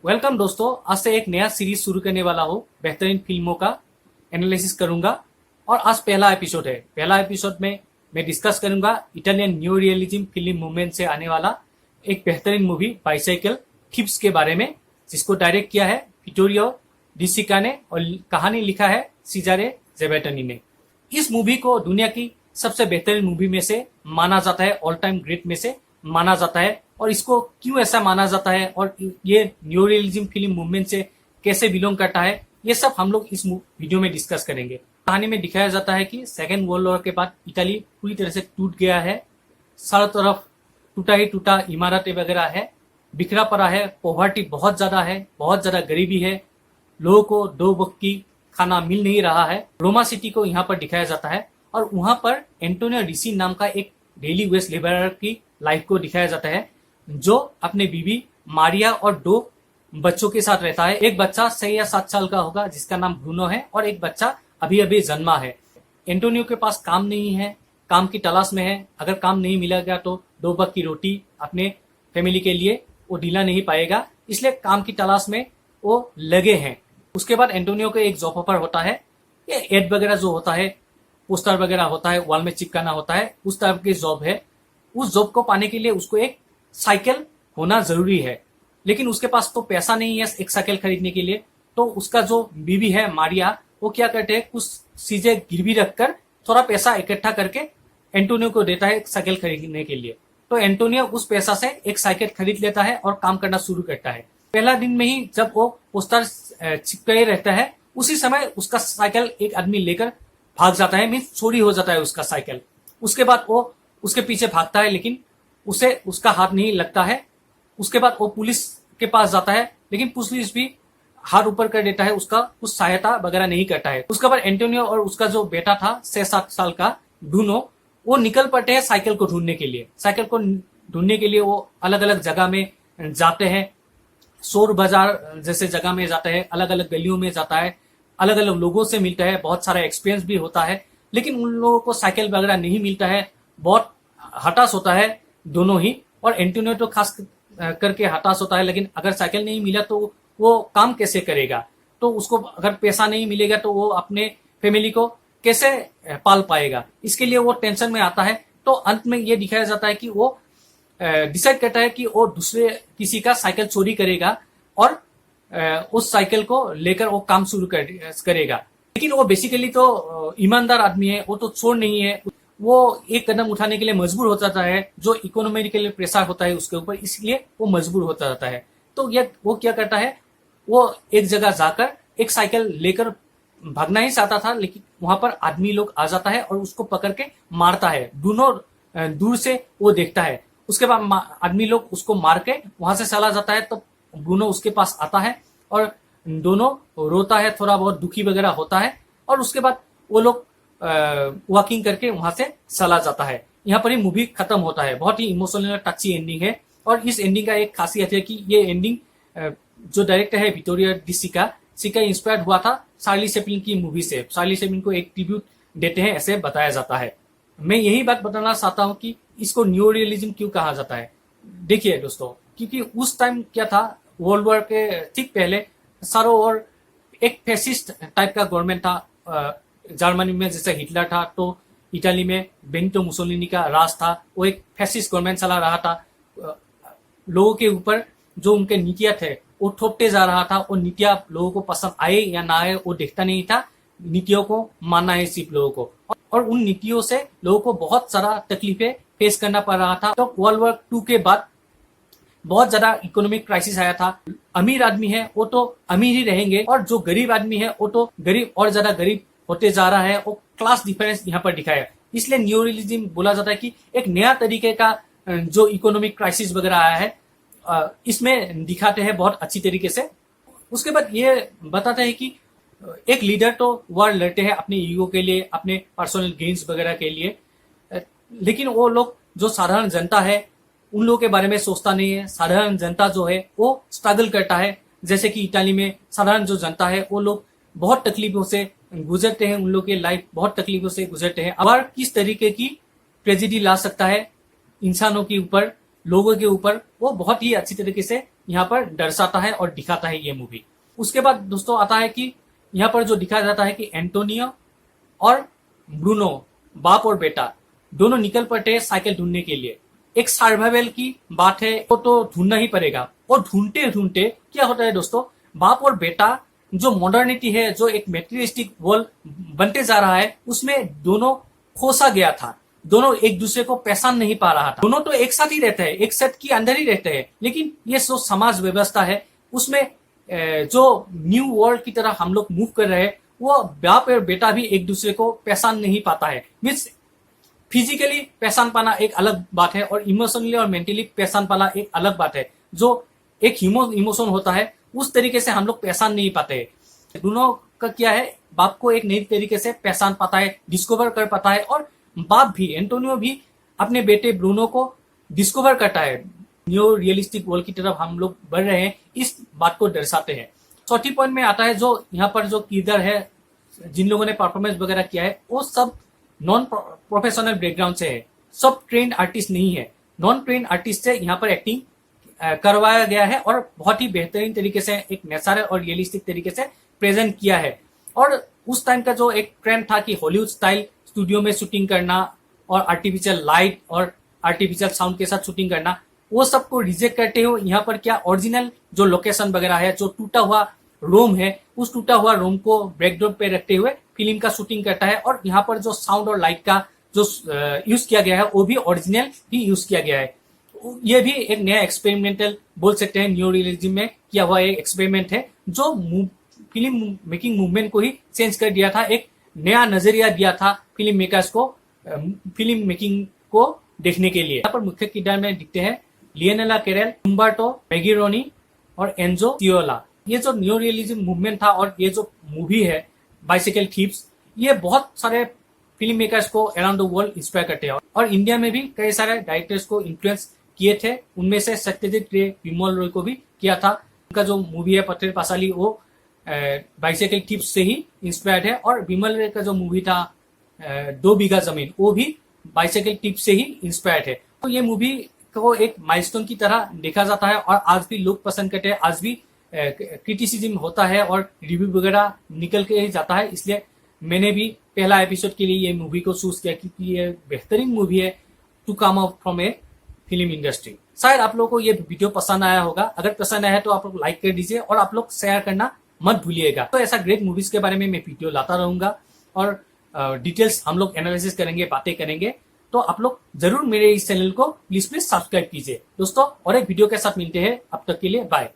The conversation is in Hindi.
वेलकम दोस्तों, आज से एक नया सीरीज शुरू करने वाला हूँ। बेहतरीन फिल्मों का एनालिसिस करूंगा और आज पहला एपिसोड है। पहला एपिसोड में मैं डिस्कस करूंगा Italian new realism film movement से आने वाला एक बेहतरीन मूवी बाइसाइकिल थिप्स के बारे में, जिसको डायरेक्ट किया है विटोरियो डी सिका ने और कहानी लिखा है सीजारे जेबेटनी ने। इस मूवी को दुनिया की सबसे बेहतरीन मूवी में से माना जाता है, ऑल टाइम ग्रेट में से माना जाता है। और इसको क्यों ऐसा माना जाता है और ये न्यू रियलिज्म फिल्म मूवमेंट से कैसे बिलोंग करता है, ये सब हम लोग इस वीडियो में डिस्कस करेंगे। कहानी में दिखाया जाता है कि सेकेंड वर्ल्ड वॉर के बाद इटाली पूरी तरह से टूट गया है। चारों तरफ टूटा ही टूटा इमारतें वगैरह है, बिखरा पड़ा है, पॉवर्टी बहुत ज्यादा है, बहुत ज्यादा गरीबी है, लोगों को दो वक्त की खाना मिल नहीं रहा है। रोमा सिटी को यहाँ पर दिखाया जाता है और वहां पर एंटोनियो रिसी नाम का एक डेली वेज लेबरर की लाइफ को दिखाया जाता है, जो अपने बीवी मारिया और दो बच्चों के साथ रहता है। एक बच्चा 6 या 7 साल का होगा जिसका नाम ब्रूनो है और एक बच्चा अभी अभी जन्मा है। एंटोनियो के पास काम नहीं है, काम की तलाश में है। अगर काम नहीं मिलेगा तो 2 वक्त की रोटी अपने फैमिली के लिए वो दिला नहीं पाएगा, इसलिए काम की तलाश में वो लगे हैं। उसके बाद एंटोनियो को एक जॉब ऑफर होता है। ये एड वगैरह जो होता है, पोस्टर वगैरह होता है, वॉल में चिपकाना होता है, उस तरह की जॉब है। उस जॉब को पाने के लिए उसको एक साइकिल होना जरूरी है, लेकिन उसके पास तो पैसा नहीं है एक साइकिल खरीदने के लिए। तो उसका जो बीवी है मारिया, वो क्या करते हैं, कुछ चीजें गिरवी रखकर थोड़ा पैसा इकट्ठा करके एंटोनियो को देता है एक साइकिल खरीदने के लिए। तो एंटोनियो उस पैसा से एक साइकिल खरीद लेता है और काम करना शुरू करता है। पहला दिन में ही जब वो पोस्टर चिपकाए रहता है, उसी समय उसका साइकिल एक आदमी लेकर भाग जाता है, मीन्स चोरी हो जाता है उसका साइकिल। उसके बाद वो उसके पीछे भागता है, लेकिन उसे उसका हाथ नहीं लगता है। उसके बाद वो पुलिस के पास जाता है, लेकिन पुलिस भी हाथ ऊपर कर देता है, उसका कुछ सहायता वगैरह नहीं करता है। उसके बाद एंटोनियो और उसका जो बेटा था 6-7 साल का ब्रूनो, वो निकल पड़ते हैं साइकिल को ढूंढने के लिए। साइकिल को ढूंढने के लिए वो अलग अलग जगह में जाते हैं, शोर बाजार जैसे जगह में जाता है, अलग अलग गलियों में जाता है, अलग अलग लोगों से मिलता है, बहुत सारा एक्सपीरियंस भी होता है, लेकिन उन लोगों को साइकिल वगैरह नहीं मिलता है। बहुत हताश होता है दोनों ही, और एंटोनियो तो खास करके हताश होता है। लेकिन अगर साइकिल नहीं मिला तो वो काम कैसे करेगा, तो उसको अगर पैसा नहीं मिलेगा तो वो अपने फैमिली को कैसे पाल पाएगा, इसके लिए वो टेंशन में आता है। तो अंत में ये दिखाया जाता है कि वो डिसाइड करता है कि वो दूसरे किसी का साइकिल चोरी करेगा और उस साइकिल को लेकर वो काम शुरू करेगा। लेकिन वो बेसिकली तो ईमानदार आदमी है, वो तो चोर नहीं है। वो एक कदम उठाने के लिए मजबूर हो जाता है, जो इकोनॉमी के लिए प्रेशर होता है उसके ऊपर, इसलिए वो मजबूर हो जाता है। तो ये वो क्या करता है, वो एक जगह जाकर एक साइकिल लेकर भागना ही चाहता था, लेकिन वहां पर आदमी लोग आ जाता है और उसको पकड़ के मारता है। दोनों दूर से वो देखता है। उसके बाद आदमी लोग उसको मार के वहां से चला जाता है। तो ब्रूनो उसके पास आता है और दोनों रोता है, थोड़ा बहुत दुखी वगैरह होता है, और उसके बाद वो लोग वॉकिंग करके वहां से चला जाता है। यहाँ पर ही मूवी खत्म होता है। बहुत ही इमोशनल टची एंडिंग है। और इस एंडिंग का एक खासियत है कि ये एंडिंग जो डायरेक्टर है विटोरियो डी सिका इंस्पायर्ड हुआ था चार्ली चैपलिन की मूवी से। चार्ली चैपलिन को एक ट्रिब्यूट देते हैं, ऐसे बताया जाता है। मैं यही बात बताना चाहता हूँ कि इसको न्यू रियलिज्म क्यों कहा जाता है। देखिए दोस्तों, क्योंकि उस टाइम क्या था, वर्ल्ड वॉर के ठीक पहले चारों ओर एक फैसिस्ट टाइप का गवर्नमेंट था। जर्मनी में जैसे हिटलर था, तो इटाली में बेनिटो मुसोलिनी का राज था। वो एक फैसिस्ट गवर्नमेंट चला रहा था। लोगों के ऊपर जो उनके नीतियां थे वो थोपते जा रहा था। वो नीतियां लोगों को पसंद आए या ना आए वो देखता नहीं था, नीतियों को मानना है सिर्फ लोगों को। और उन नीतियों से लोगों को बहुत सारा तकलीफें फेस करना पड़ रहा था। तो वर्ल्ड वॉर 2 के बाद बहुत ज्यादा इकोनॉमिक क्राइसिस आया था। अमीर आदमी है वो तो अमीर ही रहेंगे, और जो गरीब आदमी है वो तो गरीब और ज्यादा गरीब होते जा रहा है। वो क्लास डिफरेंस यहाँ पर दिखाया। इसलिए न्यू रियलिज्म बोला जाता है कि एक नया तरीके का जो इकोनॉमिक क्राइसिस वगैरह आया है, इसमें दिखाते हैं बहुत अच्छी तरीके से। उसके बाद ये बताते हैं कि एक लीडर तो वॉर लड़ते हैं अपने ईगो के लिए, अपने पर्सनल गेन्स वगैरह के लिए, लेकिन वो लोग जो साधारण जनता है उन लोगों के बारे में सोचता नहीं है। साधारण जनता जो है वो स्ट्रगल करता है। जैसे कि इटाली में साधारण जो जनता है वो लोग बहुत तकलीफों से गुजरते हैं, उन लोग के लाइफ बहुत तकलीफों से गुजरते हैं। अब किस तरीके की ट्रेजेडी ला सकता है इंसानों के ऊपर, लोगों के ऊपर, वो बहुत ही अच्छी तरीके से यहाँ पर दर्शाता है और दिखाता है ये मूवी। उसके बाद दोस्तों आता है कि यहाँ पर जो दिखाया जाता है कि एंटोनियो और ब्रूनो बाप और बेटा दोनों निकल पड़ते हैं साइकिल ढूंढने के लिए। एक सर्वाइवल की बात है, वो तो ढूंढना ही पड़ेगा। और ढूंढते ढूंढते क्या होता है दोस्तों, बाप और बेटा जो मॉडर्निटी है, जो एक मेटेरियलिस्टिक वर्ल्ड बनते जा रहा है, उसमें दोनों खोसा गया था। दोनों एक दूसरे को पहचान नहीं पा रहा था। दोनों तो एक साथ ही रहते हैं, एक सेट के अंदर ही रहते हैं, लेकिन ये जो समाज व्यवस्था है उसमें जो न्यू वर्ल्ड की तरह हम लोग मूव कर रहे हैं, वो बाप और बेटा भी एक दूसरे को पहचान नहीं पाता है। मीन्स फिजिकली पहचान पाना एक अलग बात है और इमोशनली और मेंटली पहचान पाना एक अलग बात है। जो एक इमोशन होता है उस तरीके से हम लोग पहचान नहीं पाते हैं। दोनों का क्या है, बाप को एक नई तरीके से पहचान पाता है, डिस्कवर कर पाता है, और बाप भी, एंटोनियो भी अपने बेटे ब्रूनो को डिस्कवर करता है। न्यू रियलिस्टिक वर्ल्ड की तरफ हम लोग बढ़ रहे हैं, इस बात को दर्शाते हैं। चौथी पॉइंट में आता है, जो यहाँ पर जो किरदार है, जिन लोगों ने परफॉर्मेंस वगैरह किया है, वो सब नॉन प्रोफेशनल बैकग्राउंड से है, सब ट्रेंड आर्टिस्ट नहीं है। नॉन ट्रेंड आर्टिस्ट से यहाँ पर एक्टिंग करवाया गया है और बहुत ही बेहतरीन तरीके से एक नेचुरल और रियलिस्टिक तरीके से प्रेजेंट किया है। और उस टाइम का जो एक ट्रेंड था कि हॉलीवुड स्टाइल स्टूडियो में शूटिंग करना और आर्टिफिशियल लाइट और आर्टिफिशियल साउंड के साथ शूटिंग करना, वो सबको रिजेक्ट करते हुए यहाँ पर क्या ओरिजिनल जो लोकेशन वगैरह है, जो टूटा हुआ रोम है, उस टूटा हुआ रोम को बैकड्रॉप पे रखते हुए फिल्म का शूटिंग करता है। और यहाँ पर जो साउंड और लाइट का जो यूज किया गया है वो भी ओरिजिनल ही यूज किया गया है। ये भी एक नया एक्सपेरिमेंटल बोल सकते हैं, न्यू रियलिज्म में किया हुआ एक एक्सपेरिमेंट है, जो फिल्म मेकिंग मूवमेंट को ही चेंज कर दिया था। एक नया नजरिया दिया था फिल्म मेकर्स को फिल्म मेकिंग को देखने के लिए। यहाँ पर मुख्य किरदार में दिखते हैं लियोनेला कैरेल, उम्बर्टो मैगिरोनी और एंजो सियोला। ये जो न्यू रियलिज्म मूवमेंट था और ये जो मूवी है बाइसिकल थीव्स, ये बहुत सारे फिल्म मेकर्स को अराउंड द वर्ल्ड इंस्पायर करते हैं और इंडिया में भी कई सारे डायरेक्टर्स को इन्फ्लुएंस किए थे। उनमें से सत्यजीत रे, विमल रॉय को भी किया था। उनका जो मूवी है पत्थर पासाली, वो बाइसिकल थीव्स से ही इंस्पायर्ड है। और विमल रॉय का जो मूवी था 2 बीघा जमीन, वो भी बाइसिकल थीव्स से ही इंस्पायर्ड है। तो ये मूवी को एक माइलस्टोन की तरह देखा जाता है और आज भी लोग पसंद करते हैं, आज भी क्रिटिसिज्म होता है और रिव्यू वगैरह निकल के ही जाता है। इसलिए मैंने भी पहला एपिसोड के लिए ये मूवी को चूज किया क्योंकि ये बेहतरीन मूवी है to come out from a film industry. शायद आप लोगों को ये वीडियो पसंद आया होगा। अगर पसंद आया है तो आप लोग लाइक कर दीजिए और आप लोग शेयर करना मत भूलिएगा। तो ऐसा ग्रेट मूवीज के बारे में मैं वीडियो लाता रहूंगा और डिटेल्स हम लोग एनालिसिस करेंगे, बातें करेंगे। तो आप लोग जरूर मेरे इस चैनल को प्लीज सब्सक्राइब कीजिए दोस्तों। और एक वीडियो के साथ मिलते हैं, अब तक के लिए बाय।